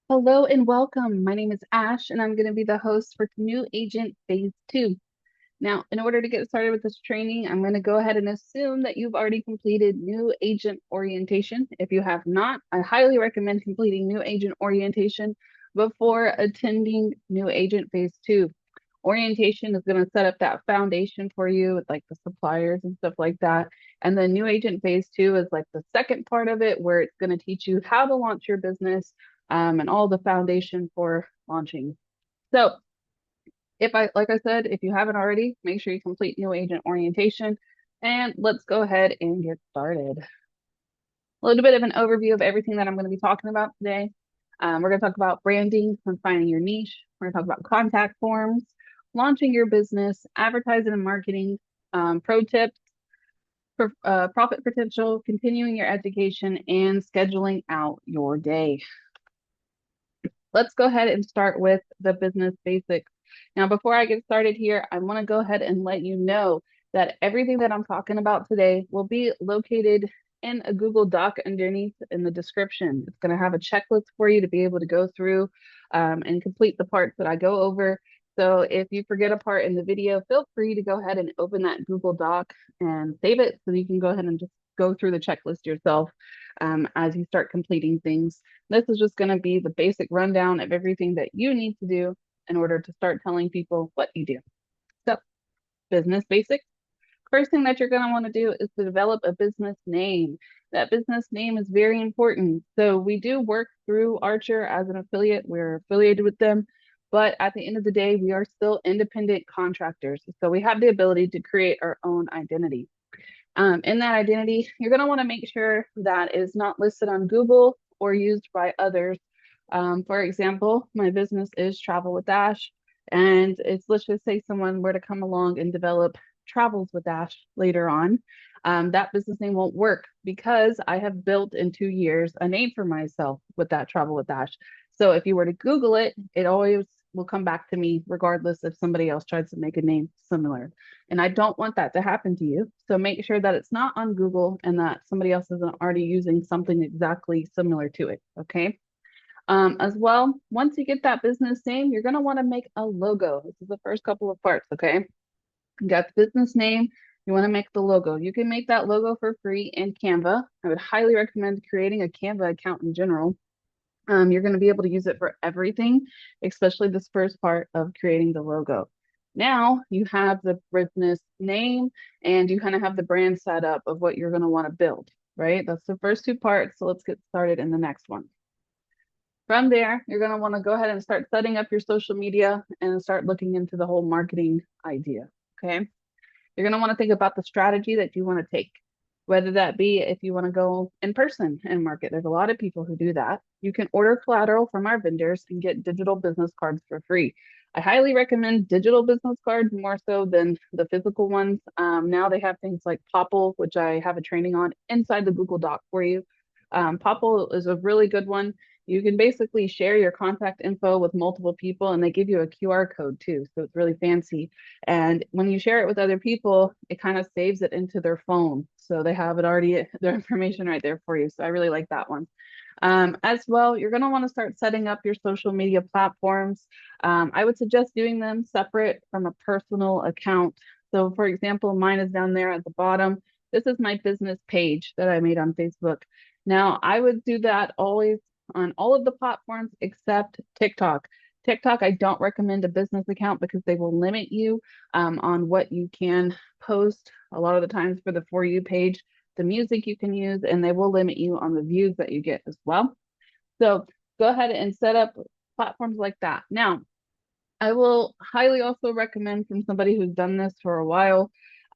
Hello and welcome. My name is Ash, and I'm going to be the host for New Agent Phase 2. Now, in order to get started with this training, I'm going to go ahead and assume that you've already completed New Agent Orientation. If you have not, I highly recommend completing New Agent Orientation before attending New Agent Phase 2. Orientation is going to set up that foundation for you with like the suppliers and stuff like that. And then New Agent Phase 2 is like the second part of it, where it's going to teach you how to launch your business and all the foundation for launching. So, like I said, if you haven't already, make sure you complete New Agent Orientation. And let's go ahead and get started. A little bit of an overview of everything that I'm going to be talking about today. We're going to talk about branding and finding your niche. We're going to talk about contact forms, launching your business, advertising and marketing, pro tips, profit potential, continuing your education, and scheduling out your day. Let's go ahead and start with the business basics. Now, before I get started here, I want to go ahead and let you know that everything that I'm talking about today will be located in a Google Doc underneath in the description. It's going to have a checklist for you to be able to go through and complete the parts that I go over. So if you forget a part in the video, feel free to go ahead and open that Google Doc and save it so you can go ahead and just go through the checklist yourself as you start completing things. This is just going to be the basic rundown of everything that you need to do in order to start telling people what you do. So, business basics. First thing that you're going to want to do is to develop a business name. That business name is very important. So, we do work through Archer as an affiliate, we're affiliated with them. But at the end of the day, we are still independent contractors. So, we have the ability to create our own identity. In that identity, you're going to want to make sure that is not listed on Google or used by others. For example, my business is Travel with Ash, and let's just say someone were to come along and develop Travels with Ash later on. That business name won't work because I have built in 2 years a name for myself with that Travel with Ash. So if you were to Google it, it always will come back to me regardless if somebody else tries to make a name similar. And I don't want that to happen to you. So make sure that it's not on Google and that somebody else isn't already using something exactly similar to it. Okay. As well, once you get that business name, you're going to want to make a logo. This is the first couple of parts. Okay. You got the business name. You want to make the logo. You can make that logo for free in Canva. I would highly recommend creating a Canva account in general. You're going to be able to use it for everything, especially this first part of creating the logo. Now you have the business name and you kind of have the brand set up of what you're going to want to build, right? That's the first two parts. So let's get started in the next one. From there, you're going to want to go ahead and start setting up your social media and start looking into the whole marketing idea. Okay. You're going to want to think about the strategy that you want to take, whether that be if you want to go in person and market. There's a lot of people who do that. You can order collateral from our vendors and get digital business cards for free. I highly recommend digital business cards more so than the physical ones. Now they have things like Popple, which I have a training on inside the Google Doc for you. Popple is a really good one. You can basically share your contact info with multiple people and they give you a QR code too. So it's really fancy. And when you share it with other people, it kind of saves it into their phone. So they have it already, their information right there for you. So I really like that one. As well, you're going to want to start setting up your social media platforms. I would suggest doing them separate from a personal account. So, for example, mine is down there at the bottom. This is my business page that I made on Facebook. Now, I would do that always on all of the platforms except TikTok. TikTok, I don't recommend a business account because they will limit you on what you can post a lot of the times for the For You page, the music you can use, and they will limit you on the views that you get as well. So go ahead and set up platforms like that. Now, I will highly also recommend from somebody who's done this for a while.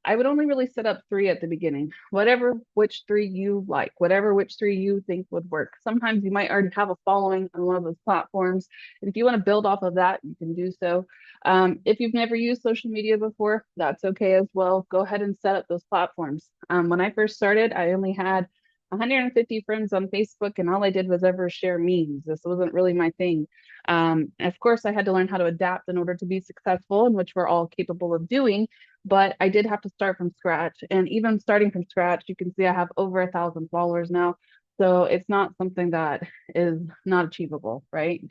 I would only really set up 3 at the beginning, whatever which 3 you like, whatever which 3 you think would work. Sometimes you might already have a following on one of those platforms. And if you want to build off of that, you can do so. If you've never used social media before, that's okay as well. Go ahead and set up those platforms. When I first started, I only had 150 friends on Facebook, and all I did was ever share memes. This wasn't really my thing. Of course, I had to learn how to adapt in order to be successful, and which we're all capable of doing. But I did have to start from scratch. And even starting from scratch, you can see I have over 1,000 followers now. So it's not something that is not achievable, right?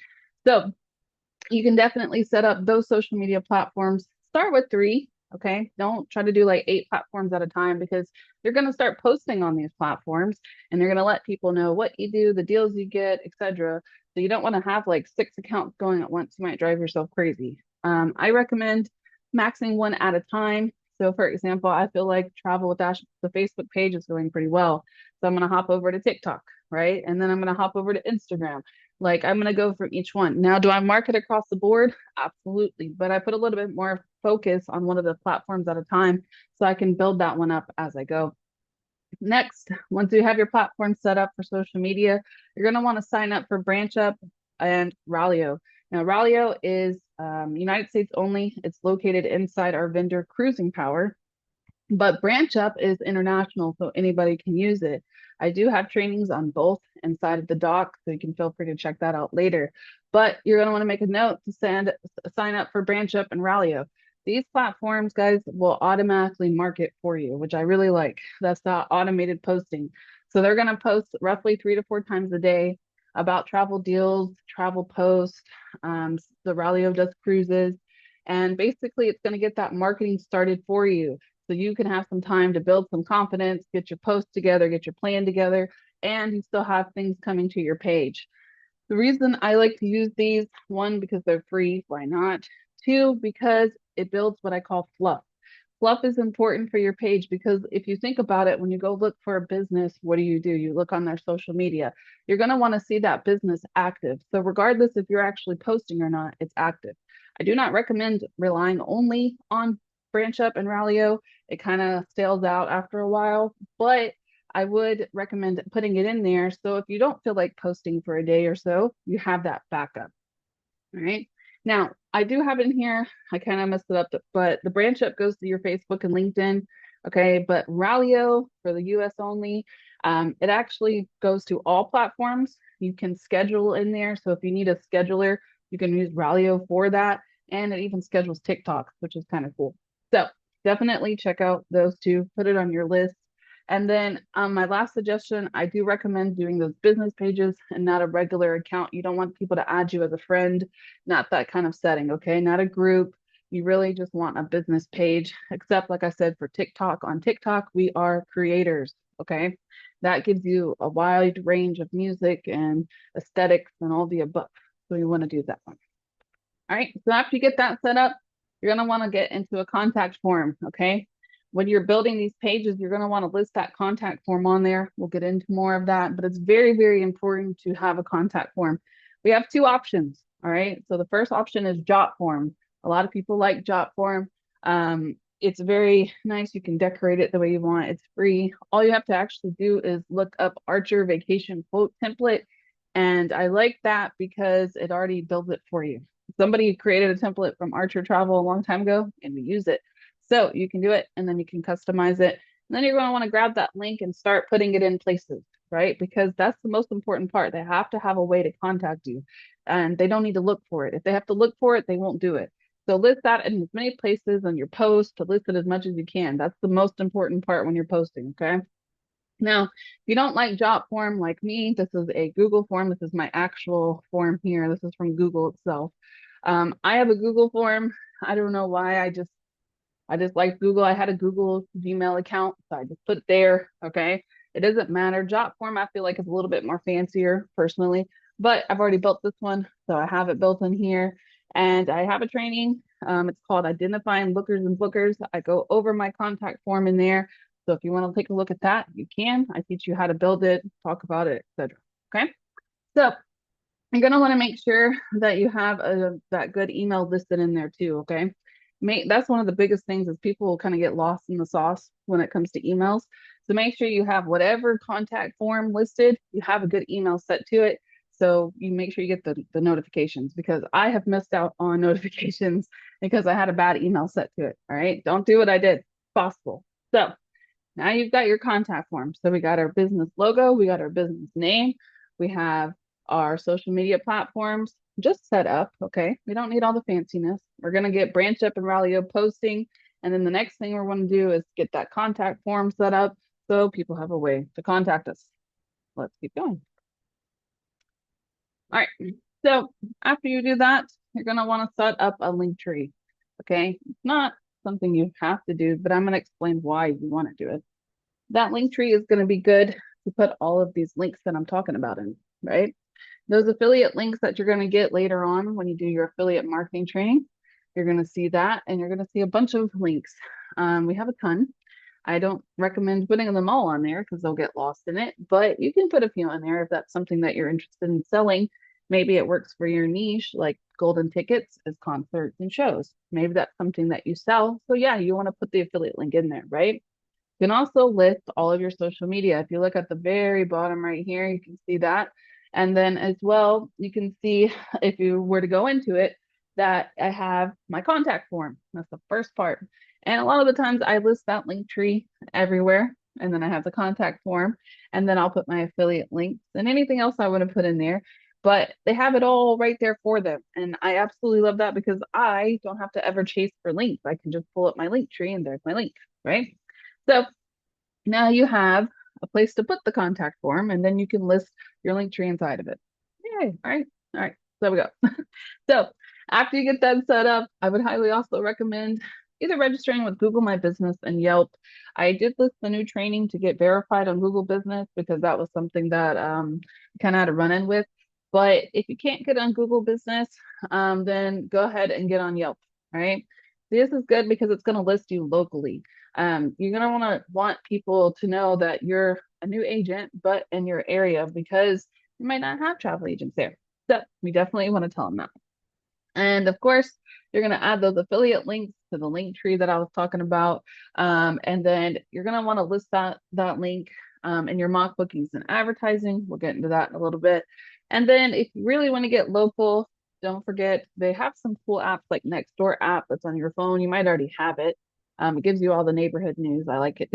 So you can definitely set up those social media platforms. Start with 3, okay? Don't try to do like 8 platforms at a time, because you're going to start posting on these platforms and you're going to let people know what you do, the deals you get, etc. So you don't want to have like 6 accounts going at once. You might drive yourself crazy. I recommend maxing one at a time. So for example, I feel like Travel with Ash, the Facebook page is going pretty well. So I'm going to hop over to TikTok, right? And then I'm going to hop over to Instagram. Like, I'm going to go from each one. Now, do I market across the board? Absolutely. But I put a little bit more focus on one of the platforms at a time so I can build that one up as I go. Next, once you have your platform set up for social media, you're going to want to sign up for BranchUp and Ralio. Now, Ralio is United States only. It's located inside our vendor Cruising Power. But BranchUp is international, so anybody can use it. I do have trainings on both inside of the doc, so you can feel free to check that out later. But you're going to want to make a note to sign up for BranchUp and Ralio. These platforms, guys, will automatically market for you, which I really like. That's the automated posting. So they're going to post roughly 3 to 4 times a day about travel deals, travel posts. The Ralio does cruises. And basically, it's going to get that marketing started for you, so you can have some time to build some confidence, get your post together, get your plan together, and you still have things coming to your page. The reason I like to use these, 1, because they're free, why not? 2, because it builds what I call fluff. Fluff is important for your page, because if you think about it, when you go look for a business, what do? You look on their social media. You're going to want to see that business active. So regardless if you're actually posting or not, it's active. I do not recommend relying only on BranchUp and Ralio. It kind of stales out after a while, but I would recommend putting it in there. So if you don't feel like posting for a day or so, you have that backup. All right. Now, I do have in here, I kind of messed it up, but the BranchUp goes to your Facebook and LinkedIn. Okay. But Ralio for the US only, it actually goes to all platforms. You can schedule in there. So if you need a scheduler, you can use Ralio for that. And it even schedules TikTok, which is kind of cool. So definitely check out those 2, put it on your list. And then my last suggestion, I do recommend doing those business pages and not a regular account. You don't want people to add you as a friend, not that kind of setting, okay? Not a group. You really just want a business page, except like I said, for TikTok. On TikTok, we are creators, okay? That gives you a wide range of music and aesthetics and all the above. So you want to do that one. All right, so after you get that set up, you're going to want to get into a contact form, okay? When you're building these pages, you're going to want to list that contact form on there. We'll get into more of that, but it's very, very important to have a contact form. We have 2 options, all right? So the first option is Jot form. A lot of people like Jot form. It's very nice. You can decorate it the way you want. It's free. All you have to actually do is look up Archer Vacation Quote Template. And I like that because it already builds it for you. Somebody created a template from Archer Travel a long time ago, and we use it. So you can do it, and then you can customize it. And then you're going to want to grab that link and start putting it in places, right? Because that's the most important part. They have to have a way to contact you, and they don't need to look for it. If they have to look for it, they won't do it. So list that in as many places on your post, to list it as much as you can. That's the most important part when you're posting, okay? Now, if you don't like Jot form like me, this is a Google form. This is my actual form here. This is from Google itself. I have a Google form. I don't know why. I just like Google. I had a Google Gmail account, so I just put it there. Okay. It doesn't matter. Jot form, I feel like, is a little bit more fancier personally, but I've already built this one, so I have it built in here. And I have a training. It's called Identifying Lookers and Bookers. I go over my contact form in there. So if you want to take a look at that, you can. I teach you how to build it, talk about it, etc. Okay. So you're going to want to make sure that you have that good email listed in there too, okay? That's one of the biggest things, is people kind of get lost in the sauce when it comes to emails. So make sure you have whatever contact form listed, you have a good email set to it. So you make sure you get the notifications, because I have missed out on notifications because I had a bad email set to it. All right. Don't do what I did. It's possible. So now you've got your contact form. So we got our business logo, we got our business name, we have our social media platforms just set up. Okay. We don't need all the fanciness. We're going to get BranchUp and Ralio posting. And then the next thing we're going to do is get that contact form set up so people have a way to contact us. let's keep going. All right. So after you do that, you're going to want to set up a link tree. Okay. It's not something you have to do, but I'm going to explain why you want to do it. That link tree is going to be good to put all of these links that I'm talking about in, right? Those affiliate links that you're going to get later on when you do your affiliate marketing training, you're going to see that, and you're going to see a bunch of links. We have a ton. I don't recommend putting them all on there because they'll get lost in it, but you can put a few on there if that's something that you're interested in selling. Maybe it works for your niche, like golden tickets is concerts and shows. Maybe that's something that you sell. So yeah, you want to put the affiliate link in there, right? You can also list all of your social media. If you look at the very bottom right here, you can see that. And then as well, you can see if you were to go into it, that I have my contact form. That's the first part. And a lot of the times I list that link tree everywhere. And then I have the contact form. And then I'll put my affiliate links and anything else I want to put in there. But they have it all right there for them. And I absolutely love that because I don't have to ever chase for links. I can just pull up my link tree and there's my link, right? So now you have a place to put the contact form, and then you can list your link tree inside of it. Yay. All right. All right. There we go. So after you get that set up, I would highly also recommend either registering with Google My Business and Yelp. I did list the new training to get verified on Google Business because that was something that kind of had a run in with. But if you can't get on Google Business, then go ahead and get on Yelp. All right. This is good because it's going to list you locally. You're going to want people to know that you're a new agent, but in your area because you might not have travel agents there. So we definitely want to tell them that. And of course, you're going to add those affiliate links to the link tree that I was talking about. And then you're going to want to list that link in your mock bookings and advertising. We'll get into that in a little bit. And then if you really want to get local, don't forget they have some cool apps like Nextdoor app that's on your phone. You might already have it. It gives you all the neighborhood news. I like it.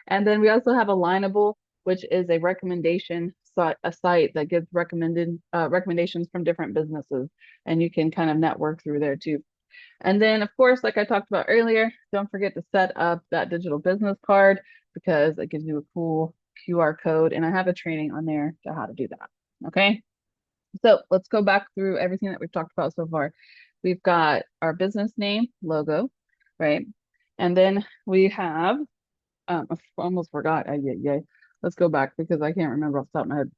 And then we also have Alignable, which is a recommendation site, a site that gives recommendations from different businesses, and you can kind of network through there too. And then, of course, like I talked about earlier, don't forget to set up that digital business card because it gives you a cool QR code, and I have a training on there to how to do that. Okay, so let's go back through everything that we've talked about so far. We've got our business name, logo, right? And then we have I almost forgot. Yeah. Let's go back because I can't remember off the top of my head.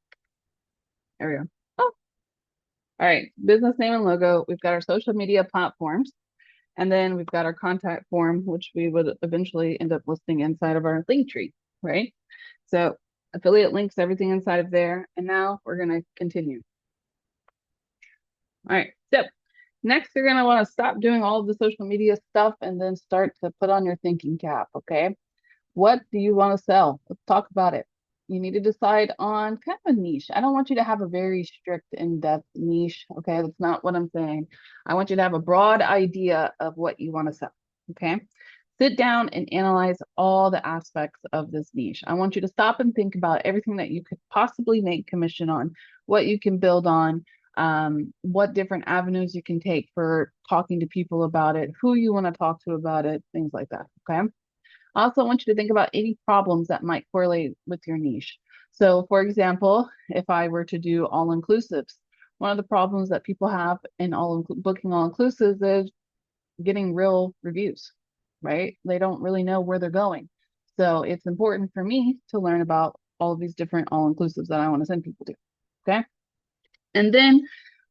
There we go. Oh, all right. Business name and logo. We've got our social media platforms. And then we've got our contact form, which we would eventually end up listing inside of our link tree, right? So affiliate links, everything inside of there. And now we're going to continue. All right. So next, you're going to want to stop doing all of the social media stuff and then start to put on your thinking cap, okay? What do you want to sell? Let's talk about it. You need to decide on kind of a niche. I don't want you to have a very strict, in-depth niche. Okay, that's not what I'm saying. I want you to have a broad idea of what you want to sell. Okay, sit down and analyze all the aspects of this niche. I want you to stop and think about everything that you could possibly make commission on, what you can build on, what different avenues you can take for talking to people about it, who you want to talk to about it, things like that. Okay. I also want you to think about any problems that might correlate with your niche. So, for example, if I were to do all inclusives, one of the problems that people have in booking all inclusives is getting real reviews, right? They don't really know where they're going. So, it's important for me to learn about all of these different all inclusives that I want to send people to. Okay. And then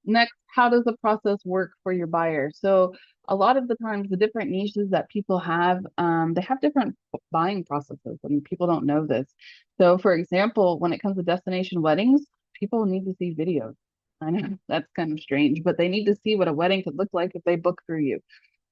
next, how does the process work for your buyer? So a lot of the times, the different niches that people have, they have different buying processes, and people don't know this. So, for example, when it comes to destination weddings, people need to see videos. I know that's kind of strange, but they need to see what a wedding could look like if they book through you.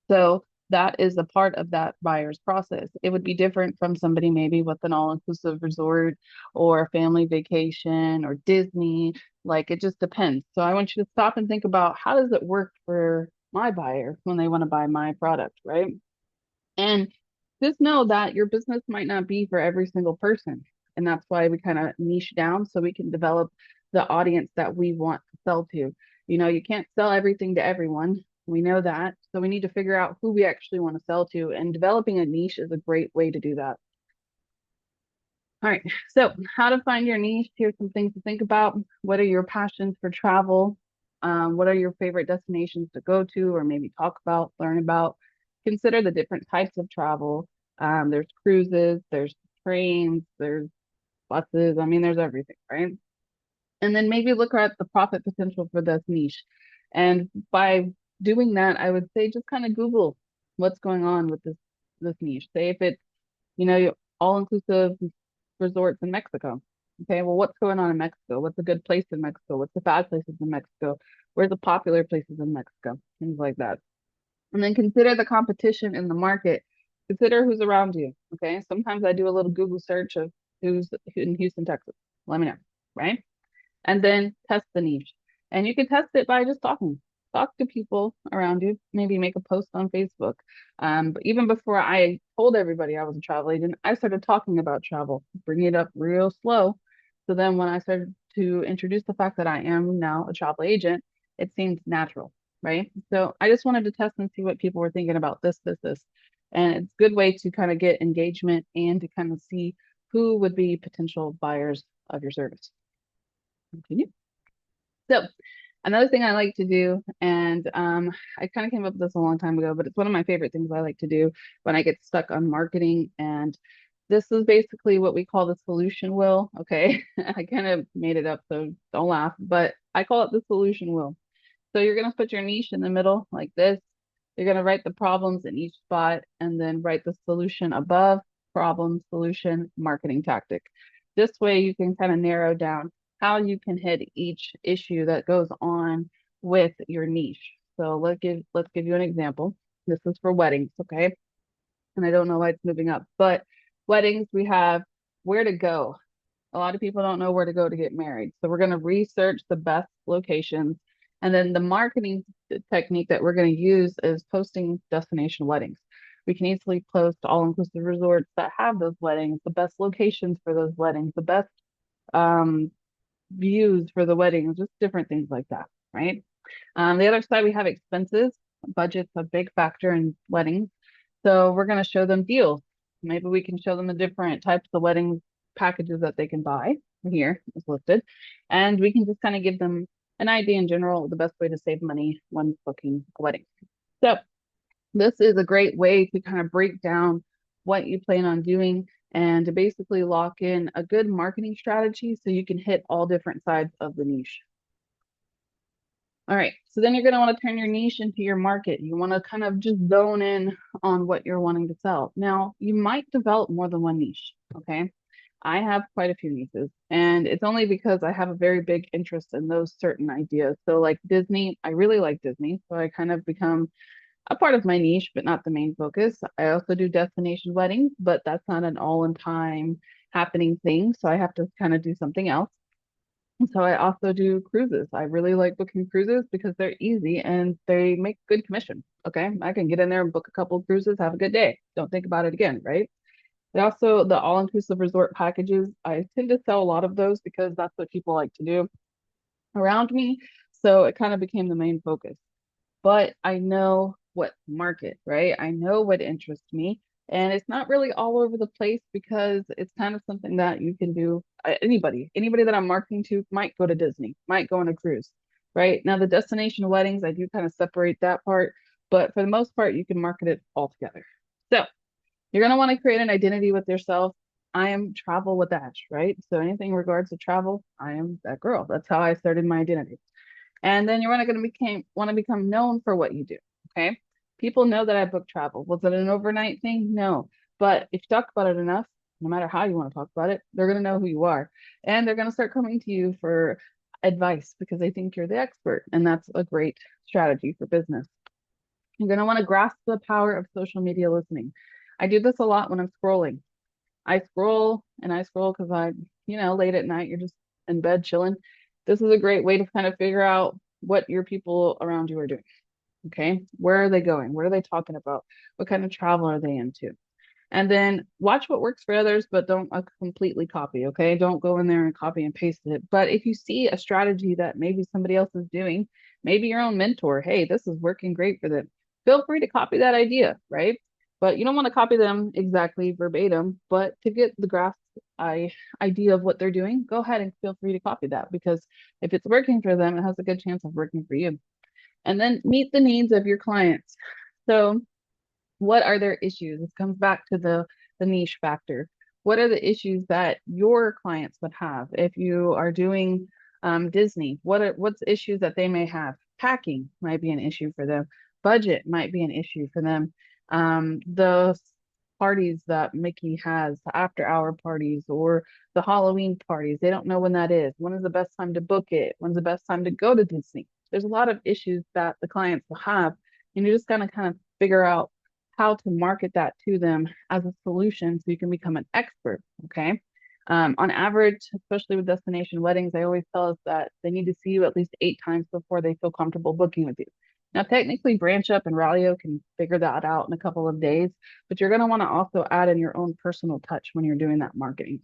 So that is a part of that buyer's process. It would be different from somebody maybe with an all-inclusive resort or family vacation or Disney. Like it just depends. So I want you to stop and think about how does it work for my buyer when they want to buy my product, right? And just know that your business might not be for every single person. And that's why we kind of niche down so we can develop the audience that we want to sell to. You know, you can't sell everything to everyone. We know that. So we need to figure out who we actually want to sell to. And developing a niche is a great way to do that. All right, so how to find your niche. Here's some things to think about. What are your passions for travel? What are your favorite destinations to go to or maybe talk about, learn about? Consider the different types of travel. There's cruises, there's trains, there's buses. I mean, there's everything, right? And then maybe look at the profit potential for this niche. And by doing that, I would say just kind of Google what's going on with this niche. Say if it's, all inclusive resorts in Mexico. Okay, well, what's going on in Mexico? What's a good place in Mexico? What's the bad places in Mexico? Where's the popular places in Mexico? Things like that. And then consider the competition in the market. Consider who's around you. Okay, sometimes I do a little Google search of who's in Houston, Texas. Let me know, right? And then test the niche. And you can test it by just talking. Talk to people around you, maybe make a post on Facebook. But even before I told everybody I was a travel agent, I started talking about travel, bringing it up real slow. So then when I started to introduce the fact that I am now a travel agent, it seems natural, right? So I just wanted to test and see what people were thinking about this. And it's a good way to kind of get engagement and to kind of see who would be potential buyers of your service. Continue. So another thing I like to do, and I kind of came up with this a long time ago, but it's one of my favorite things I like to do when I get stuck on marketing. And this is basically what we call the solution wheel. Okay. I kind of made it up, so don't laugh, but I call it the solution wheel. So you're going to put your niche in the middle like this. You're going to write the problems in each spot and then write the solution above, problem, solution, marketing tactic. This way you can kind of narrow down how you can hit each issue that goes on with your niche. So let's give you an example. This is for weddings, okay? And I don't know why it's moving up, but weddings, we have where to go. A lot of people don't know where to go to get married. So we're going to research the best locations. And then the marketing technique that we're going to use is posting destination weddings. We can easily post all-inclusive resorts that have those weddings, the best locations for those weddings, the best um, views for the weddings, just different things like that, right? The other side, we have expenses. Budget's a big factor in weddings. So we're going to show them deals. Maybe we can show them the different types of wedding packages that they can buy. Here is listed. And we can just kind of give them an idea in general, the best way to save money when booking a wedding. So this is a great way to kind of break down what you plan on doing and to basically lock in a good marketing strategy so you can hit all different sides of the niche. All right, so then you're going to want to turn your niche into your market. You want to kind of just zone in on what you're wanting to sell. Now, you might develop more than one niche, okay? I have quite a few niches, and it's only because I have a very big interest in those certain ideas. So, like Disney, I really like Disney, so I kind of become a part of my niche, but not the main focus. I also do destination weddings, but that's not an all-in-time happening thing, so I have to kind of do something else. So I also do cruises. I really like booking cruises because they're easy and they make good commission. Okay. I can get in there and book a couple of cruises, have a good day. Don't think about it again, right? And also the all-inclusive resort packages. I tend to sell a lot of those because that's what people like to do around me. So it kind of became the main focus, but I know what market, right? I know what interests me. And it's not really all over the place because it's kind of something that you can do. Anybody that I'm marketing to might go to Disney, might go on a cruise, right? Now, the destination weddings, I do kind of separate that part, but for the most part, you can market it all together. So you're going to want to create an identity with yourself. I am travel with Ash, right? So anything in regards to travel, I am that girl. That's how I started my identity. And then you're going to want to become known for what you do. Okay. People know that I book travel. Was it an overnight thing? No. But if you talk about it enough, no matter how you want to talk about it, they're going to know who you are. And they're going to start coming to you for advice because they think you're the expert. And that's a great strategy for business. You're going to want to grasp the power of social media listening. I do this a lot when I'm scrolling. I scroll and I scroll because late at night, you're just in bed chilling. This is a great way to kind of figure out what your people around you are doing. Okay. Where are they going? What are they talking about? What kind of travel are they into? And then watch what works for others, but don't completely copy. Okay. Don't go in there and copy and paste it. But if you see a strategy that maybe somebody else is doing, maybe your own mentor, hey, this is working great for them. Feel free to copy that idea, right? but you don't want to copy them exactly verbatim, but to get the idea of what they're doing, go ahead and feel free to copy that because if it's working for them, it has a good chance of working for you. And then meet the needs of your clients. So what are their issues? This comes back to the niche factor. What are the issues that your clients would have if you are doing Disney? What's issues that they may have? Packing might be an issue for them. Budget might be an issue for them. The parties that Mickey has, the after hour parties or the Halloween parties, they don't know when that is. When is the best time to book it? When's the best time to go to Disney? There's a lot of issues that the clients will have, and you're just gonna kind of figure out how to market that to them as a solution so you can become an expert. Okay. On average, especially with destination weddings, they always tell us that they need to see you at least 8 times before they feel comfortable booking with you. Now, technically, Branch Up and Ralio can figure that out in a couple of days, but you're going to want to also add in your own personal touch when you're doing that marketing.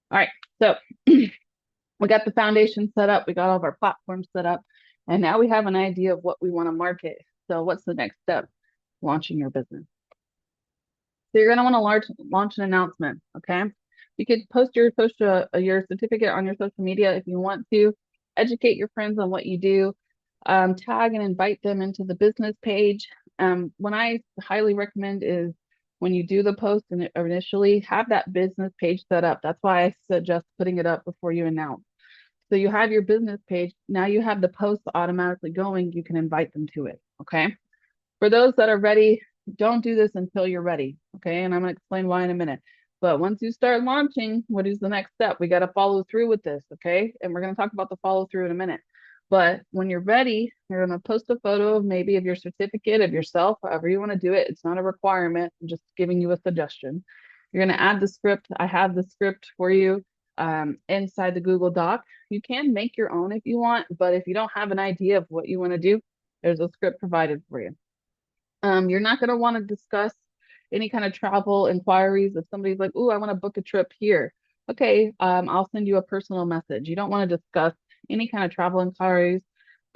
All right. So we got the foundation set up, we got all of our platforms set up, and now we have an idea of what we want to market. So, what's the next step? Launching your business. So you're going to want to launch an announcement. Okay. You could post your certificate on your social media if you want to. Educate your friends on what you do. Tag and invite them into the business page. When I highly recommend is when you do the post and initially have that business page set up. That's why I suggest putting it up before you announce. So you have your business page. Now you have the post automatically going. You can invite them to it. Okay. For those that are ready, don't do this until you're ready. Okay. And I'm going to explain why in a minute. But once you start launching, what is the next step? We got to follow through with this. Okay. And we're going to talk about the follow through in a minute. But when you're ready, you're going to post a photo of maybe of your certificate, of yourself, however you want to do it. It's not a requirement. I'm just giving you a suggestion. You're going to add the script. I have the script for you inside the Google Doc. You can make your own if you want, but if you don't have an idea of what you want to do, there's a script provided for you. You're not going to want to discuss any kind of travel inquiries. If somebody's like, "Ooh, I want to book a trip here." Okay, I'll send you a personal message. You don't want to discuss any kind of travel inquiries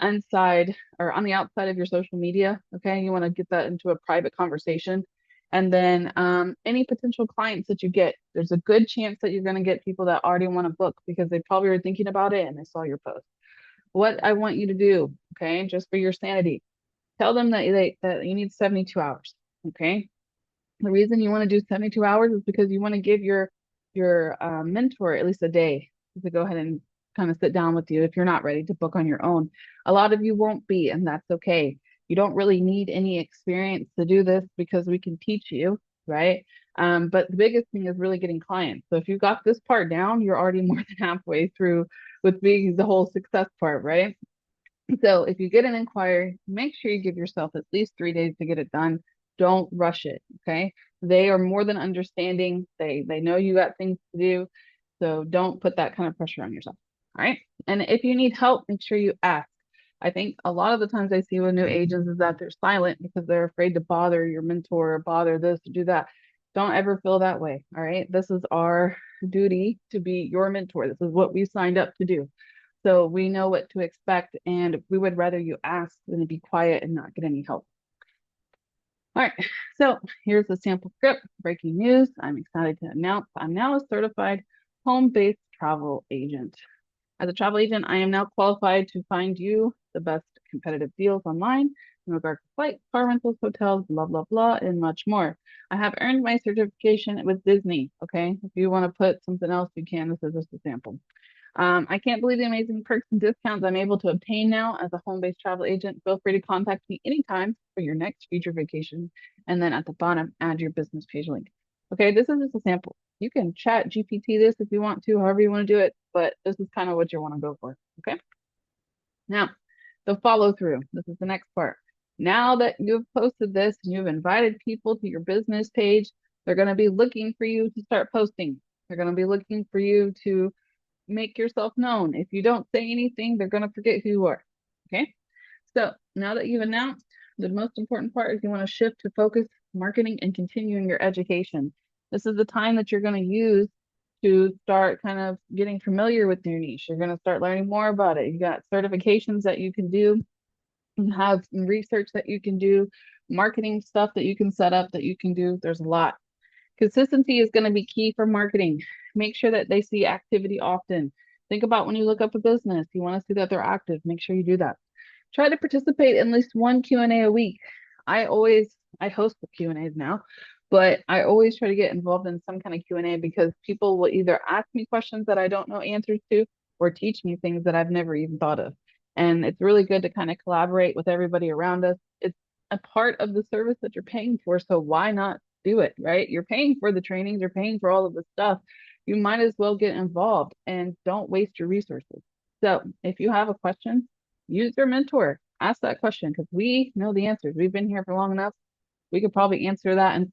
inside or on the outside of your social media. Okay, you want to get that into a private conversation. And then any potential clients that you get, there's a good chance that you're going to get people that already want to book because they probably were thinking about it and they saw your post. What I want you to do, okay, just for your sanity, tell them that you need 72 hours. Okay. The reason you want to do 72 hours is because you want to give your mentor at least a day to go ahead and kind of sit down with you if you're not ready to book on your own. A lot of you won't be, and that's okay. You don't really need any experience to do this because we can teach you, right? But the biggest thing is really getting clients. So if you got this part down, you're already more than halfway through with being the whole success part, right? So if you get an inquiry, make sure you give yourself at least 3 days to get it done. Don't rush it. Okay. They are more than understanding. They know you got things to do. So don't put that kind of pressure on yourself. All right. And if you need help, make sure you ask. I think a lot of the times I see with new agents is that they're silent because they're afraid to bother your mentor or bother this or do that. Don't ever feel that way. All right. This is our duty to be your mentor. This is what we signed up to do. So we know what to expect, and we would rather you ask than to be quiet and not get any help. All right, so here's the sample script. Breaking news. I'm excited to announce I'm now a certified home-based travel agent. As a travel agent, I am now qualified to find you the best competitive deals online in regard to flights, car rentals, hotels, blah, blah, blah, and much more. I have earned my certification with Disney. Okay, if you want to put something else, you can. This is just a sample. I can't believe the amazing perks and discounts I'm able to obtain now as a home-based travel agent. Feel free to contact me anytime for your next future vacation. And then at the bottom, add your business page link. Okay, this is just a sample. You can chat GPT this if you want to, however you want to do it, but this is kind of what you want to go for. Okay. Now, the follow through. This is the next part. Now that you've posted this and you've invited people to your business page, they're going to be looking for you to start posting. They're going to be looking for you to make yourself known. If you don't say anything, they're going to forget who you are. Okay. So now that you've announced, the most important part is you want to shift to focus marketing and continuing your education. This is the time that you're going to use to start kind of getting familiar with your niche. You're going to start learning more about it. You got certifications that you can do You have research that you can do, marketing stuff that you can set up that you can do. There's a lot. Consistency is going to be key for marketing. Make sure that they see activity often. Think about when you look up a business, you want to see that they're active. Make sure you do that. Try to participate in at least one Q&A a week. I host the Q&As now, but I always try to get involved in some kind of Q&A because people will either ask me questions that I don't know answers to or teach me things that I've never even thought of. And it's really good to kind of collaborate with everybody around us. It's a part of the service that you're paying for, so why not do it, right? You're paying for the trainings, you're paying for all of the stuff. You might as well get involved and don't waste your resources. So if you have a question, use your mentor. Ask that question because we know the answers. We've been here for long enough. We could probably answer that in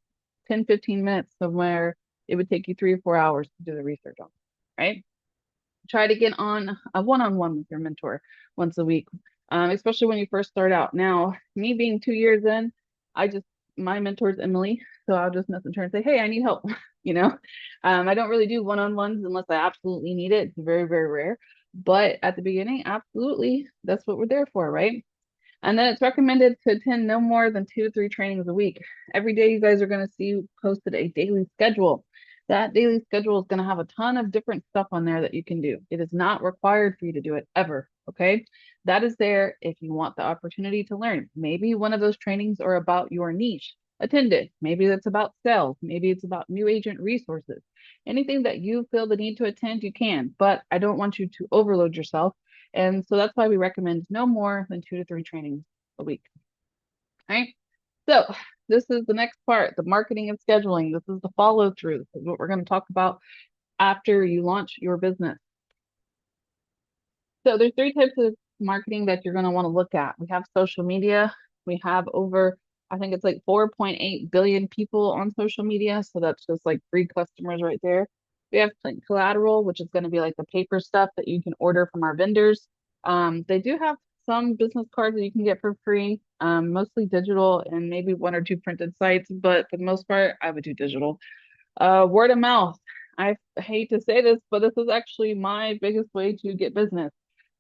10, 15 minutes somewhere it would take you 3 or 4 hours to do the research on, right? Try to get on a one-on-one with your mentor once a week, especially when you first start out. Now, me being 2 years in, my mentor is Emily, so I'll just message her and say, hey, I need help. you know, I don't really do one-on-ones unless I absolutely need it. It's very, very rare. But at the beginning, absolutely, that's what we're there for, right? And then it's recommended to attend no more than 2 to 3 trainings a week. Every day you guys are going to see posted a daily schedule. That daily schedule is going to have a ton of different stuff on there that you can do. It is not required for you to do it ever. Okay. That is there if you want the opportunity to learn. Maybe one of those trainings are about your niche. Attend it. Maybe it's about sales. Maybe it's about new agent resources. Anything that you feel the need to attend, you can. But I don't want you to overload yourself, and so that's why we recommend no more than 2 to 3 trainings a week. All right. So this is the next part, the marketing and scheduling. This is the follow through. This is what we're going to talk about after you launch your business. So there's 3 types of marketing that you're going to want to look at. We have social media. We have over, I think it's like 4.8 billion people on social media. So that's just like free customers right there. We have collateral, which is going to be like the paper stuff that you can order from our vendors. They do have some business cards that you can get for free, mostly digital and maybe 1 or 2 printed sites, but for the most part, I would do digital. Word of mouth. I hate to say this, but this is actually my biggest way to get business.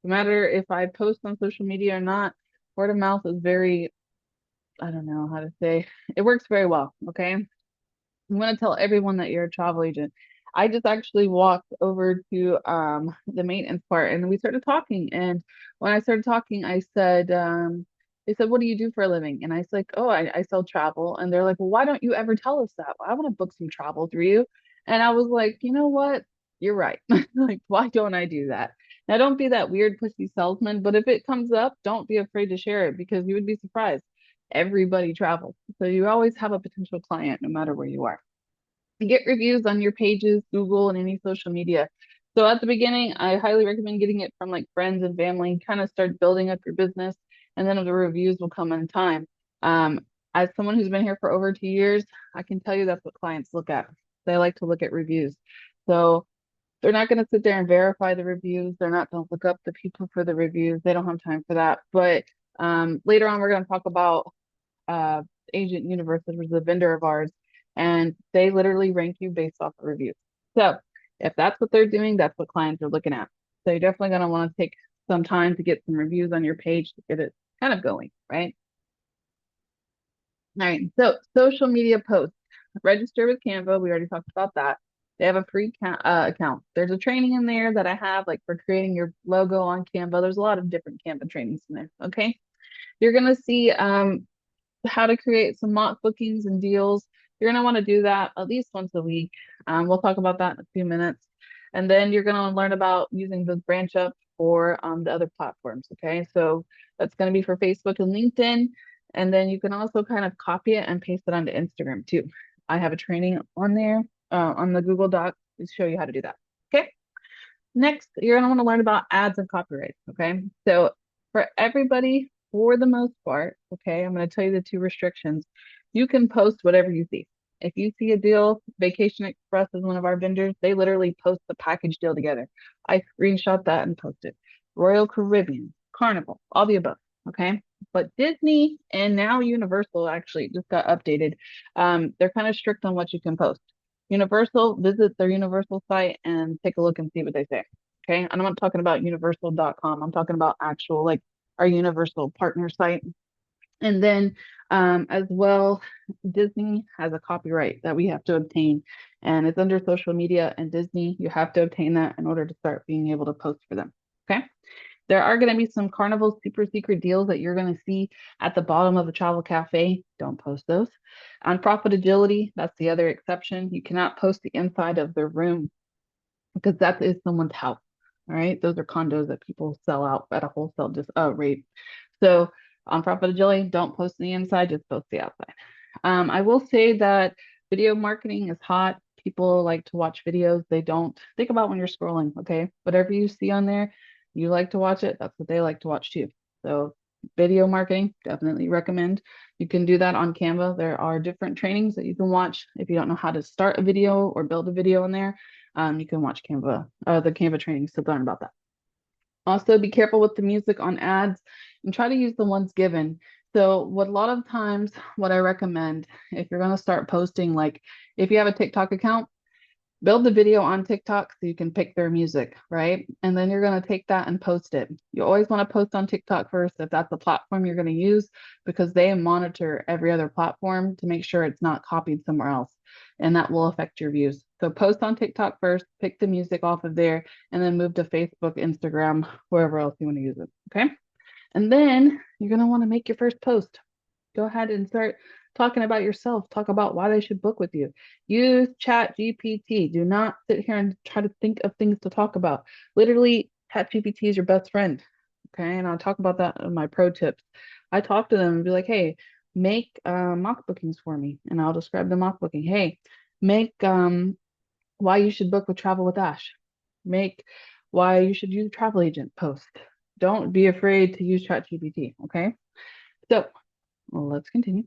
No matter if I post on social media or not, word of mouth is very, I don't know how to say, it works very well. Okay. I'm going to tell everyone that you're a travel agent. I just actually walked over to the maintenance part and we started talking. And when I started talking, I said, they said, what do you do for a living? And I was like, oh, I sell travel. And they're like, well, why don't you ever tell us that? I want to book some travel through you. And I was like, you know what? You're right. Like, why don't I do that? Now, don't be that weird pussy salesman, but if it comes up, don't be afraid to share it because you would be surprised. Everybody travels. So you always have a potential client no matter where you are. Get reviews on your pages, Google, and any social media. So at the beginning, I highly recommend getting it from like friends and family, kind of start building up your business, and then the reviews will come in time. Um, as someone who's been here for over 2 years, I can tell you that's what clients look at. They like to look at reviews. So they're not going to sit there and verify the reviews. They're not going to look up the people for the reviews. They don't have time for that. But later on, we're going to talk about uh, Agent Universe, which was a vendor of ours, and they literally rank you based off of reviews. So if that's what they're doing, that's what clients are looking at. So you're definitely going to want to take some time to get some reviews on your page to get it kind of going, right? All right. So social media posts. Register with Canva. We already talked about that. They have a free account. There's a training in there that I have, like for creating your logo on Canva. There's a lot of different Canva trainings in there. Okay. You're going to see how to create some mock bookings and deals. You're going to want to do that at least once a week. We'll talk about that in a few minutes. And then you're going to learn about using the branch up for the other platforms. Okay. So that's going to be for Facebook and LinkedIn. And then you can also kind of copy it and paste it onto Instagram too. I have a training on there on the Google Doc to show you how to do that. Okay. Next, you're going to want to learn about ads and copyright. Okay. So for everybody, for the most part, okay, I'm going to tell you the 2 restrictions. You can post whatever you see. If you see a deal, Vacation Express is one of our vendors. They literally post the package deal together. I screenshot that and post it. Royal Caribbean, Carnival, all the above. Okay. But Disney and now Universal actually just got updated. They're kind of strict on what you can post. Universal, visit their Universal site and take a look and see what they say. Okay. And I'm not talking about universal.com. I'm talking about actual like our universal partner site. And then as well, Disney has a copyright that we have to obtain, and it's under social media and Disney. You have to obtain that in order to start being able to post for them. Okay. There are going to be some Carnival super secret deals that you're going to see at the bottom of a travel cafe. Don't post those. On Profit Agility, that's the other exception. You cannot post the inside of their room because that is someone's house. All right. Those are condos that people sell out at a wholesale rate. So on Profit Agility, don't post the inside, just post the outside. I will say that video marketing is hot. People like to watch videos. They don't think about when you're scrolling, okay? Whatever you see on there, you like to watch it. That's what they like to watch too. So video marketing, definitely recommend. You can do that on Canva. There are different trainings that you can watch. If you don't know how to start a video or build a video on there, you can watch the Canva trainings to learn about that. Also, be careful with the music on ads and try to use the ones given. So, what a lot of times, what I recommend if you're going to start posting, like if you have a TikTok account, build the video on TikTok so you can pick their music, right? And then you're going to take that and post it. You always want to post on TikTok first if that's the platform you're going to use, because they monitor every other platform to make sure it's not copied somewhere else. And that will affect your views. So post on TikTok first, pick the music off of there, and then move to Facebook, Instagram, wherever else you want to use it. Okay. And then you're going to want to make your first post. Go ahead and start talking about yourself. Talk about why they should book with you. Use Chat GPT. Do not sit here and try to think of things to talk about. Literally, Chat GPT is your best friend. Okay. And I'll talk about that in my pro tips. I talk to them and be like, hey, make mock bookings for me. And I'll describe the mock booking. Hey, make why you should book with Travel with Ash. Make why you should use a travel agent post. Don't be afraid to use Chat GPT. Okay. So let's continue.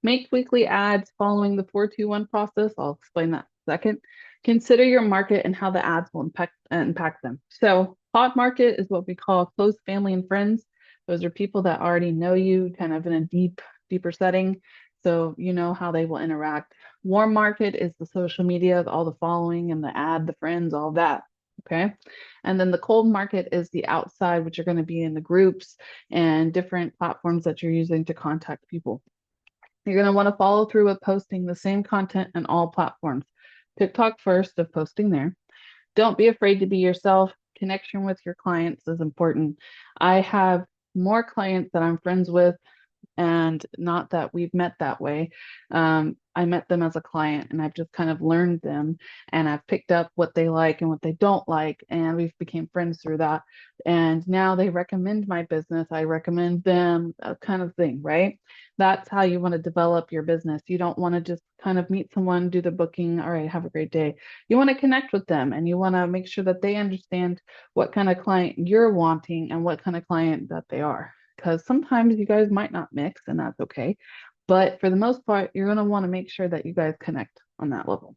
Make weekly ads following the 421 process. I'll explain that in a second. Consider your market and how the ads will impact them. So, hot market is what we call close family and friends. Those are people that already know you kind of in a deeper setting. So, you know how they will interact. Warm market is the social media, all the following and the ad, the friends, all that. Okay. And then the cold market is the outside, which are going to be in the groups and different platforms that you're using to contact people. You're going to want to follow through with posting the same content on all platforms. TikTok first of posting there. Don't be afraid to be yourself. Connection with your clients is important. I have more clients that I'm friends with, and not that we've met that way. I met them as a client and I've just kind of learned them, and I've picked up what they like and what they don't like, and we've become friends through that. And now they recommend my business. I recommend them, that kind of thing, right? That's how you want to develop your business. You don't want to just kind of meet someone, do the booking, all right, have a great day. You want to connect with them and you want to make sure that they understand what kind of client you're wanting and what kind of client that they are, because sometimes you guys might not mix and that's okay. But for the most part, you're going to want to make sure that you guys connect on that level.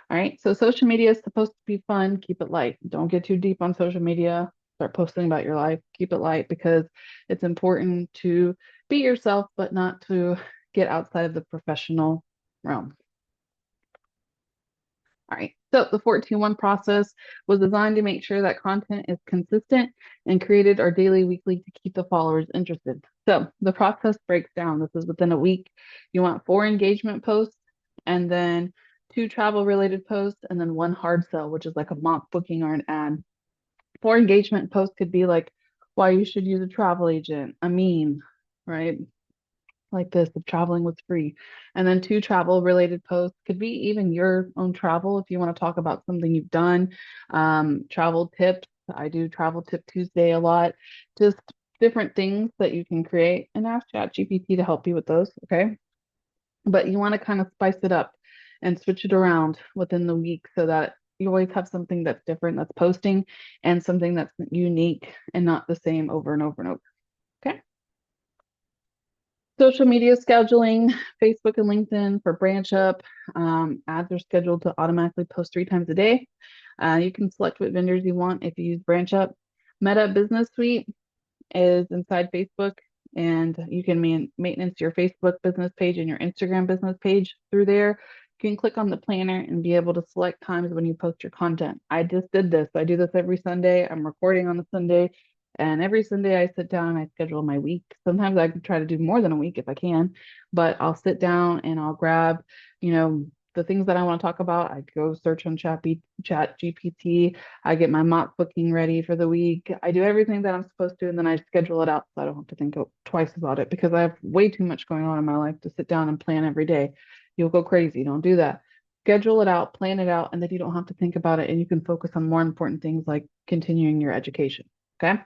All right. So social media is supposed to be fun. Keep it light. Don't get too deep on social media. Start posting about your life. Keep it light because it's important to be yourself, but not to get outside of the professional realm. All right, so the 14-1 process was designed to make sure that content is consistent and created our daily, weekly to keep the followers interested. So the process breaks down. This is within a week. You want 4 engagement posts and then 2 travel related posts and then 1 hard sell, which is like a mock booking or an ad. 4 engagement posts could be like why you should use a travel agent, a meme, right? Like this, if traveling was free. And then 2 travel related posts could be even your own travel if you want to talk about something you've done. Travel tips. I do Travel Tip Tuesday a lot. Just different things that you can create and ask ChatGPT to help you with those. Okay. But you want to kind of spice it up and switch it around within the week so that you always have something that's different that's posting and something that's unique and not the same over and over and over. Okay. Social media scheduling, Facebook and LinkedIn for branch up. Ads are scheduled to automatically post 3 times a day. You can select what vendors you want if you use branch up. Meta Business Suite is inside Facebook, and you can maintenance your Facebook business page and your Instagram business page through there. You can click on the planner and be able to select times when you post your content. I just did this. I do this every Sunday. I'm recording on a Sunday. And every Sunday I sit down and I schedule my week. Sometimes I try to do more than a week if I can, but I'll sit down and I'll grab, you know, the things that I want to talk about. I go search on Chat GPT. I get my mock booking ready for the week. I do everything that I'm supposed to, and then I schedule it out so I don't have to think twice about it because I have way too much going on in my life to sit down and plan every day. You'll go crazy. Don't do that. Schedule it out, plan it out, and then you don't have to think about it and you can focus on more important things like continuing your education. Okay.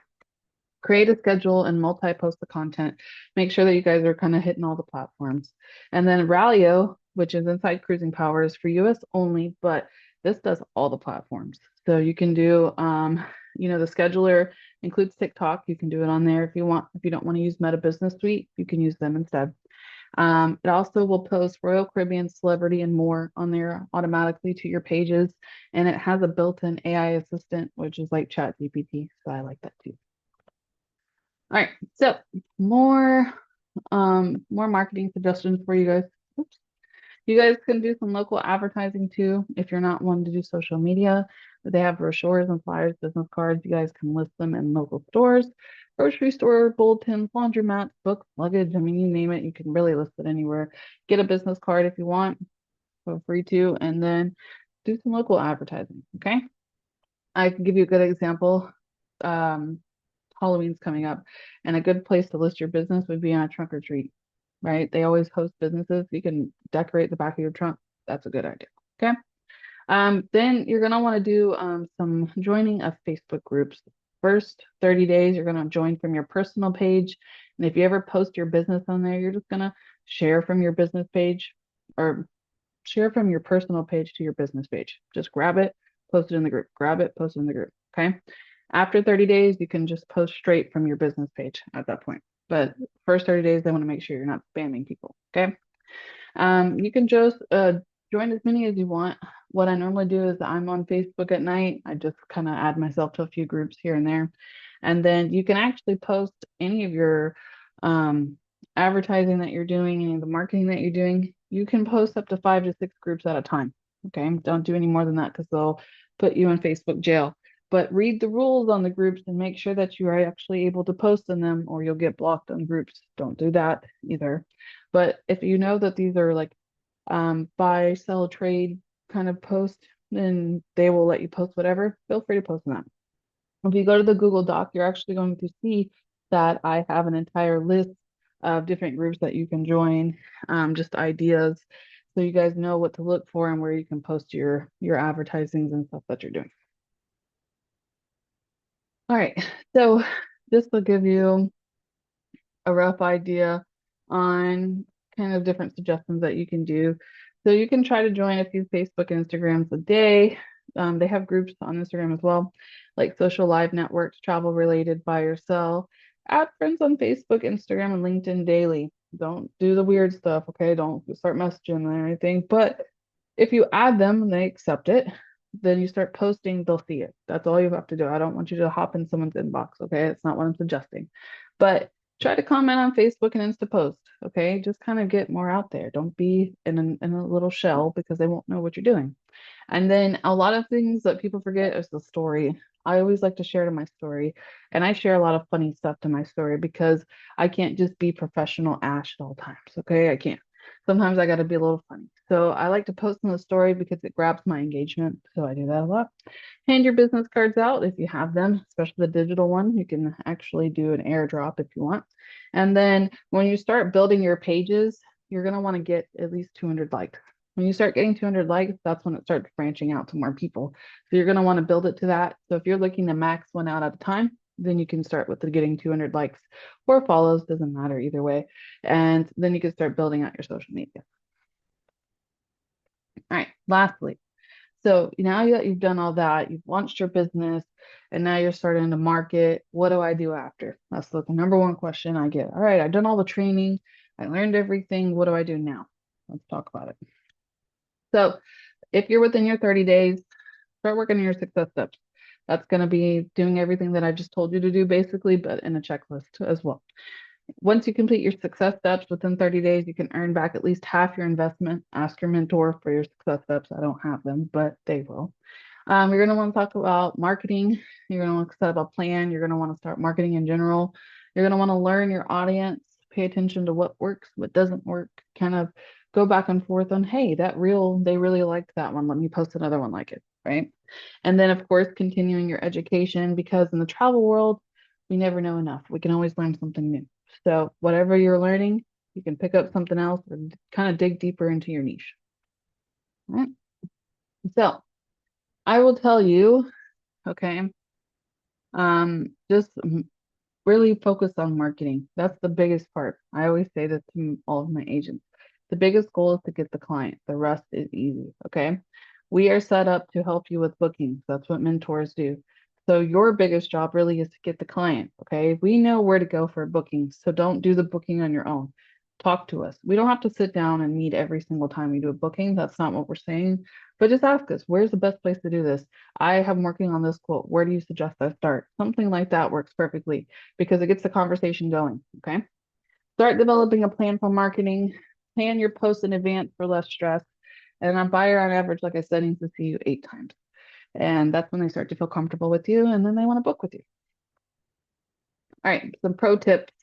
Create a schedule and multi-post the content. Make sure that you guys are kind of hitting all the platforms. And then Ralio, which is inside Cruising Power, is for US only, but this does all the platforms. So you can do, the scheduler includes TikTok. You can do it on there if you want. If you don't want to use Meta Business Suite, you can use them instead. It also will post Royal Caribbean, celebrity, and more on there automatically to your pages. And it has a built-in AI assistant, which is like ChatGPT. So I like that too. All right, so more more marketing suggestions for you guys. Oops. You guys can do some local advertising too if you're not wanting to do social media. They have brochures and flyers, business cards. You guys can list them in local stores, grocery store, bulletins, laundromats, books, luggage. I mean, you name it, you can really list it anywhere. Get a business card if you want, feel free to, and then do some local advertising. Okay. I can give you a good example. Um, Halloween's coming up, and a good place to list your business would be on a trunk or treat, right? They always host businesses. You can decorate the back of your trunk. That's a good idea. Okay. Then you're gonna want to do some joining of Facebook groups. First 30 days, you're gonna join from your personal page, and if you ever post your business on there, you're just gonna share from your business page or share from your personal page to your business page. Just grab it, post it in the group. Grab it, post it in the group. Okay. After 30 days, you can just post straight from your business page at that point. But first 30 days, they want to make sure you're not spamming people. Okay. You can just join as many as you want. What I normally do is I'm on Facebook at night. I just kind of add myself to a few groups here and there. And then you can actually post any of your um, advertising that you're doing, any of the marketing that you're doing. You can post up to 5 to 6 groups at a time. Okay. Don't do any more than that because they'll put you in Facebook jail. But read the rules on the groups and make sure that you are actually able to post in them or you'll get blocked on groups. Don't do that either. But if you know that these are like buy, sell, trade kind of post, then they will let you post whatever. Feel free to post them. If you go to the Google Doc, you're actually going to see that I have an entire list of different groups that you can join, just ideas, so you guys know what to look for and where you can post your advertisings and stuff that you're doing. All right, so this will give you a rough idea on kind of different suggestions that you can do. So you can try to join a few Facebook and Instagrams a day. They have groups on Instagram as well, like social live networks, travel related, buy or sell. Add friends on Facebook, Instagram, and LinkedIn daily. Don't do the weird stuff, okay? Don't start messaging or anything. But if you add them and they accept it, then you start posting, they'll see it. That's all you have to do. I don't want you to hop in someone's inbox, okay? It's not what I'm suggesting. But try to comment on Facebook and Insta post, okay? Just kind of get more out there. Don't be in a little shell because they won't know what you're doing. And then a lot of things that people forget is the story. I always like to share to my story, and I share a lot of funny stuff to my story because I can't just be professional Ash at all times, okay? I can't. Sometimes I got to be a little funny. So I like to post in the story because it grabs my engagement. So I do that a lot. Hand your business cards out if you have them, especially the digital one. You can actually do an airdrop if you want. And then when you start building your pages, you're going to want to get at least 200 likes. When you start getting 200 likes, that's when it starts branching out to more people. So you're going to want to build it to that. So if you're looking to max one out at a time, then you can start with the getting 200 likes or follows, doesn't matter either way. And then you can start building out your social media. All right, lastly, so now that you've done all that, you've launched your business, and now you're starting to market. What do I do after? That's the number one question I get. All right, I've done all the training. I learned everything. What do I do now? Let's talk about it. So if you're within your 30 days, start working on your success steps. That's going to be doing everything that I just told you to do, basically, but in a checklist as well. Once you complete your success steps within 30 days, you can earn back at least half your investment. Ask your mentor for your success steps. I don't have them, but they will. You're going to want to talk about marketing. You're going to want to set up a plan. You're going to want to start marketing in general. You're going to want to learn your audience, pay attention to what works, what doesn't work, kind of go back and forth on, hey, that reel, they really liked that one. Let me post another one like it, right? And then, of course, continuing your education because in the travel world, we never know enough. We can always learn something new. So, whatever you're learning, you can pick up something else or kind of dig deeper into your niche. Right? So, I will tell you, okay, just really focus on marketing. That's the biggest part. I always say this to all of my agents. The biggest goal is to get the client. The rest is easy. Okay. We are set up to help you with bookings. That's what mentors do. So your biggest job really is to get the client. Okay. We know where to go for bookings. So don't do the booking on your own. Talk to us. We don't have to sit down and meet every single time we do a booking. That's not what we're saying. But just ask us, where's the best place to do this? I am working on this quote. Where do you suggest I start? Something like that works perfectly because it gets the conversation going. Okay. Start developing a plan for marketing. Plan your posts in advance for less stress. And a buyer on average, like I said, needs to see you 8 times. And that's when they start to feel comfortable with you and then they want to book with you. All right. Some pro tips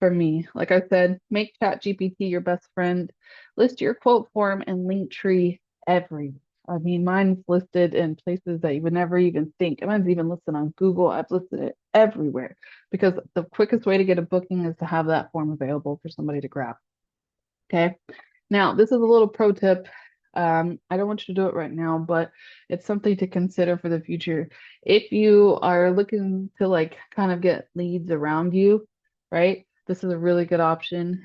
for me. Like I said, make ChatGPT your best friend. List your quote form and link tree everywhere. I mean, mine's listed in places that you would never even think. Mine's even listed on Google. I've listed it everywhere because the quickest way to get a booking is to have that form available for somebody to grab. Okay. Now, this is a little pro tip. I don't want you to do it right now, but it's something to consider for the future. If you are looking to like kind of get leads around you, right? This is a really good option.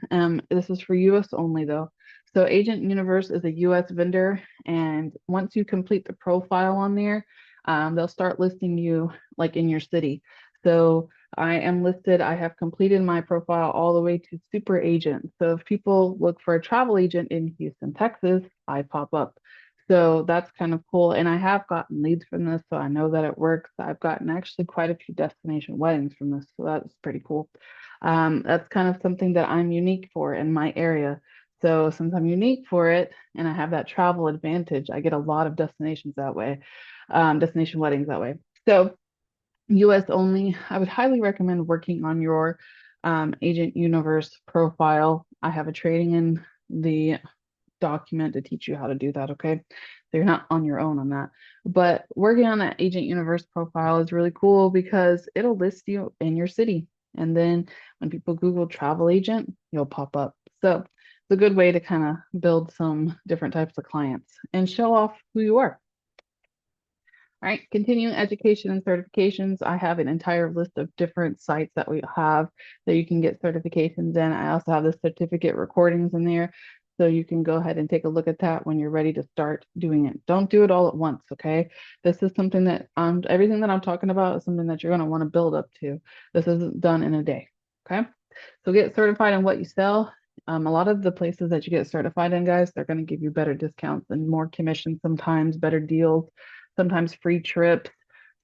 This is for US only though. So Agent Universe is a US vendor, and once you complete the profile on there, they'll start listing you like in your city. So I am listed, I have completed my profile all the way to super agent. So if people look for a travel agent in Houston, Texas, I pop up. So that's kind of cool. And I have gotten leads from this, so I know that it works. I've gotten actually quite a few destination weddings from this, so that's pretty cool. That's kind of something that I'm unique for in my area. So since I'm unique for it and I have that travel advantage, I get a lot of destinations that way, destination weddings that way. So US only, I would highly recommend working on your Agent Universe profile. I have a training in the document to teach you how to do that, okay? So you're not on your own on that. But working on that Agent Universe profile is really cool because it'll list you in your city. And then when people Google travel agent, you'll pop up. So it's a good way to kind of build some different types of clients and show off who you are. All right, continuing education and certifications. I have an entire list of different sites that we have that you can get certifications in. I also have the certificate recordings in there. So you can go ahead and take a look at that when you're ready to start doing it. Don't do it all at once, okay? This is something that everything that I'm talking about is something that you're going to want to build up to. This isn't done in a day, okay? So get certified in what you sell. A lot of the places that you get certified in, guys, they're going to give you better discounts and more commission sometimes, better deals, sometimes free trips,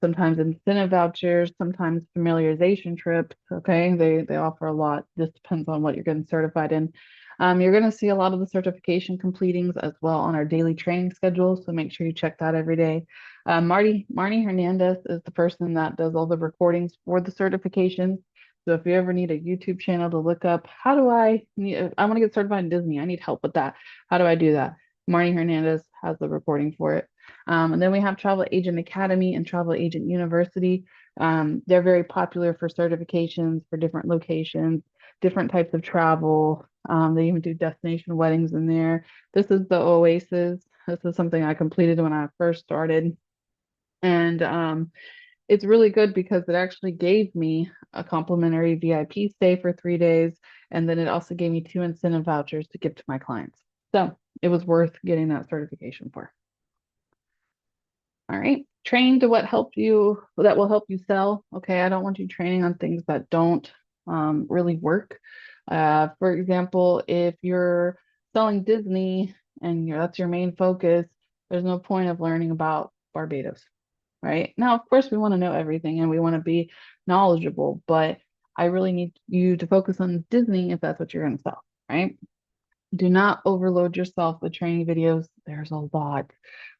sometimes incentive vouchers, sometimes familiarization trips. Okay, they offer a lot. Just depends on what you're getting certified in. You're going to see a lot of the certification completings as well on our daily training schedule. So make sure you check that every day. Marnie Hernandez is the person that does all the recordings for the certifications. So if you ever need a YouTube channel to look up, how do I want to get certified in Disney. I need help with that. How do I do that? Marnie Hernandez has the recording for it. And then we have Travel Agent Academy and Travel Agent University. They're very popular for certifications for different locations, different types of travel. They even do destination weddings in there. This is the Oasis. This is something I completed when I first started. And it's really good because it actually gave me a complimentary VIP stay for 3 days. And then it also gave me 2 incentive vouchers to give to my clients. So it was worth getting that certification for. All right. Train to what help you, that will help you sell. Okay. I don't want you training on things that don't really work. For example, if you're selling Disney and that's your main focus, there's no point of learning about Barbados, right? Now, of course, we want to know everything and we want to be knowledgeable, but I really need you to focus on Disney if that's what you're going to sell, right? Do not overload yourself with training videos. There's a lot.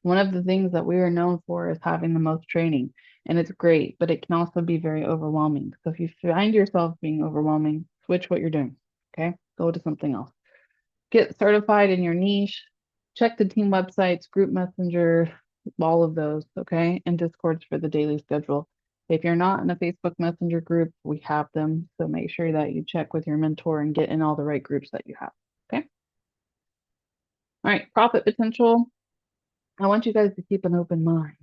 One of the things that we are known for is having the most training, and it's great, but it can also be very overwhelming. So if you find yourself being overwhelming, switch what you're doing. Okay, go to something else. Get certified in your niche. Check the team websites, group messenger, all of those. Okay, and Discords for the daily schedule. If you're not in a Facebook Messenger group, we have them. So make sure that you check with your mentor and get in all the right groups that you have. Okay. All right, profit potential. I want you guys to keep an open mind,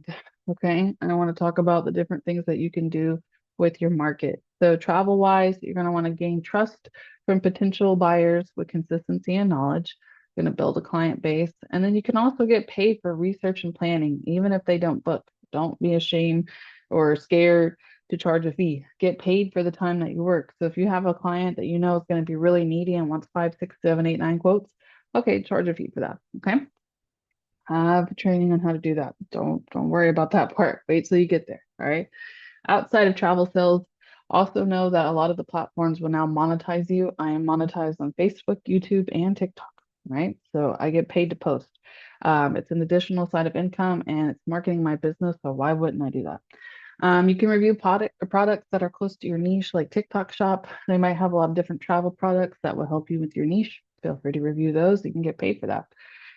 okay? And I want to talk about the different things that you can do with your market. So travel-wise, you're going to want to gain trust from potential buyers with consistency and knowledge. You're going to build a client base, and then you can also get paid for research and planning, even if they don't book. Don't be ashamed or scared to charge a fee. Get paid for the time that you work. So if you have a client that you know is going to be really needy and wants 5, 6, 7, 8, 9 quotes, okay, charge a fee for that. Okay. Have training on how to do that. Don't worry about that part. Wait till you get there. All right. Outside of travel sales, also know that a lot of the platforms will now monetize you. I am monetized on Facebook, YouTube, and TikTok. Right. So I get paid to post. It's an additional side of income and it's marketing my business. So why wouldn't I do that? You can review products that are close to your niche, like TikTok Shop. They might have a lot of different travel products that will help you with your niche. Feel free to review those. You can get paid for that.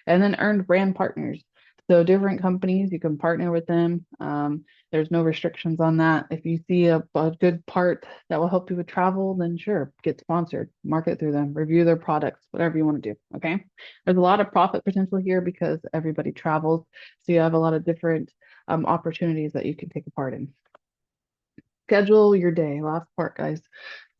And then earned brand partners. So different companies, you can partner with them. There's no restrictions on that. If you see a good part that will help you with travel, then sure, get sponsored, market through them, review their products, whatever you want to do. Okay. There's a lot of profit potential here because everybody travels. So you have a lot of different opportunities that you can take a part in. Schedule your day. Last part, guys.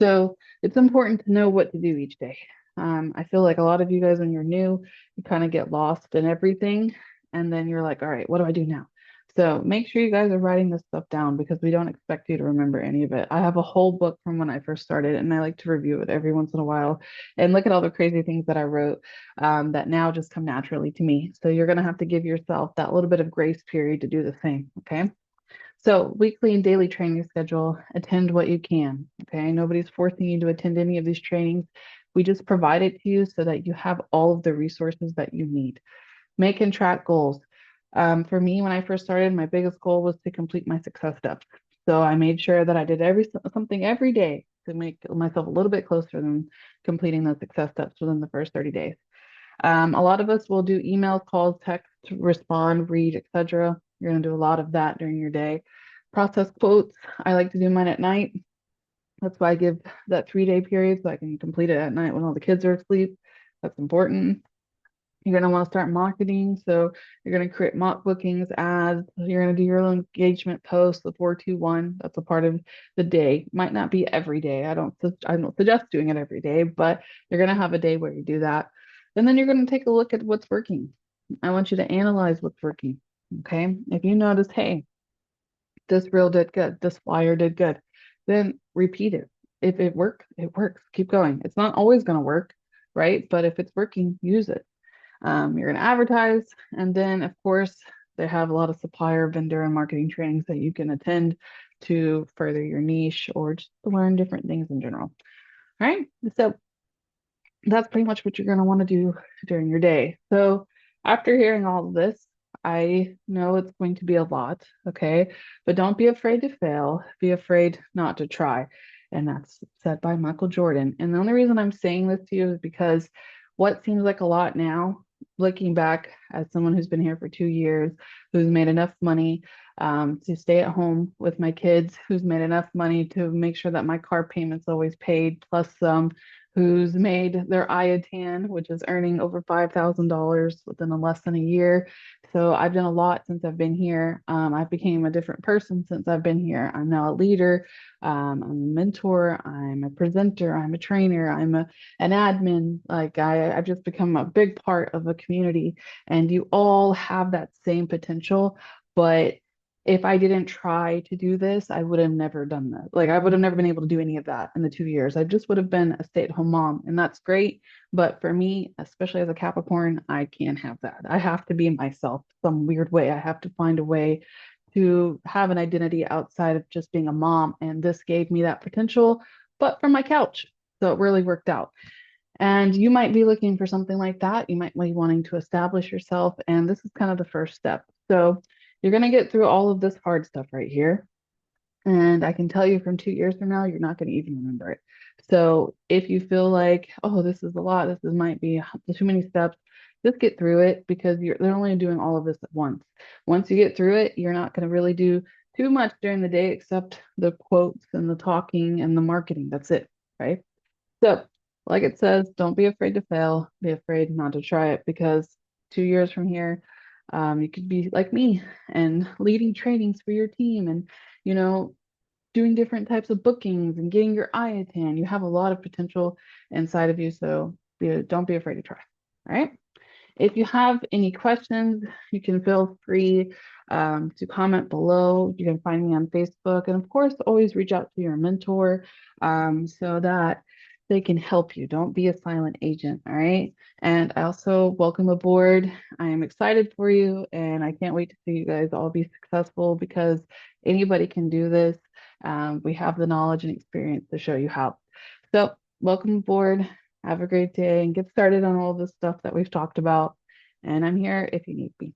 So it's important to know what to do each day. I feel like a lot of you guys, when you're new, you kind of get lost in everything. And then you're like, all right, what do I do now? So make sure you guys are writing this stuff down because we don't expect you to remember any of it. I have a whole book from when I first started, and I like to review it every once in a while and look at all the crazy things that I wrote that now just come naturally to me. So you're going to have to give yourself that little bit of grace period to do the same. Okay. So weekly and daily training schedule, attend what you can. Okay. Nobody's forcing you to attend any of these trainings. We just provide it to you so that you have all of the resources that you need. Make and track goals. For me, when I first started, my biggest goal was to complete my success steps. So I made sure that I did something every day to make myself a little bit closer than completing those success steps within the first 30 days. A lot of us will do emails, calls, text, respond, read, etc. You're going to do a lot of that during your day. Process quotes. I like to do mine at night. That's why I give that 3-day period so I can complete it at night when all the kids are asleep. That's important. You're going to want to start marketing. So you're going to create mock bookings, ads. You're going to do your own engagement posts, the 421. That's a part of the day. Might not be every day. I don't suggest doing it every day, but you're going to have a day where you do that. And then you're going to take a look at what's working. I want you to analyze what's working. Okay. If you notice, hey, this reel did good, this flyer did good, then repeat it. If it works, it works. Keep going. It's not always going to work, right? But if it's working, use it. You're going to advertise. And then, of course, they have a lot of supplier, vendor, and marketing trainings that you can attend to further your niche or just to learn different things in general. All right. So that's pretty much what you're going to want to do during your day. So after hearing all of this, I know it's going to be a lot, okay? But don't be afraid to fail. Be afraid not to try. And that's said by Michael Jordan. And the only reason I'm saying this to you is because what seems like a lot now, looking back as someone who's been here for 2 years, who's made enough money to stay at home with my kids, who's made enough money to make sure that my car payment's always paid, plus some, who's made their IATAN, which is earning over $5,000 within less than a year. So I've done a lot since I've been here. I've became a different person since I've been here. I'm now a leader. I'm a mentor. I'm a presenter. I'm a trainer. An admin. Like I've just become a big part of a community, and you all have that same potential. But if I didn't try to do this, I would have never done that. Like I would have never been able to do any of that in the 2 years. I just would have been a stay-at-home mom, and that's great. But for me, especially as a Capricorn, I can't have that. I have to be myself some weird way. I have to find a way to have an identity outside of just being a mom. And this gave me that potential, but from my couch. So it really worked out. And you might be looking for something like that. You might be wanting to establish yourself, and this is kind of the first step. So you're going to get through all of this hard stuff right here. And I can tell you from 2 years from now, you're not going to even remember it. So if you feel like, oh, this is a lot, might be too many steps, just get through it because they're only doing all of this at once. Once you get through it, you're not going to really do too much during the day except the quotes and the talking and the marketing. That's it, right? So, like it says, don't be afraid to fail. Be afraid not to try it because 2 years from here, you could be like me and leading trainings for your team and, you know, doing different types of bookings and getting your IATAN. You have a lot of potential inside of you, so don't be afraid to try. All right. If you have any questions, you can feel free to comment below. You can find me on Facebook. And of course, always reach out to your mentor so that they can help you. Don't be a silent agent. All right. And I also welcome aboard. I am excited for you and I can't wait to see you guys all be successful because anybody can do this. We have the knowledge and experience to show you how. So, welcome aboard. Have a great day and get started on all the stuff that we've talked about. And I'm here if you need me.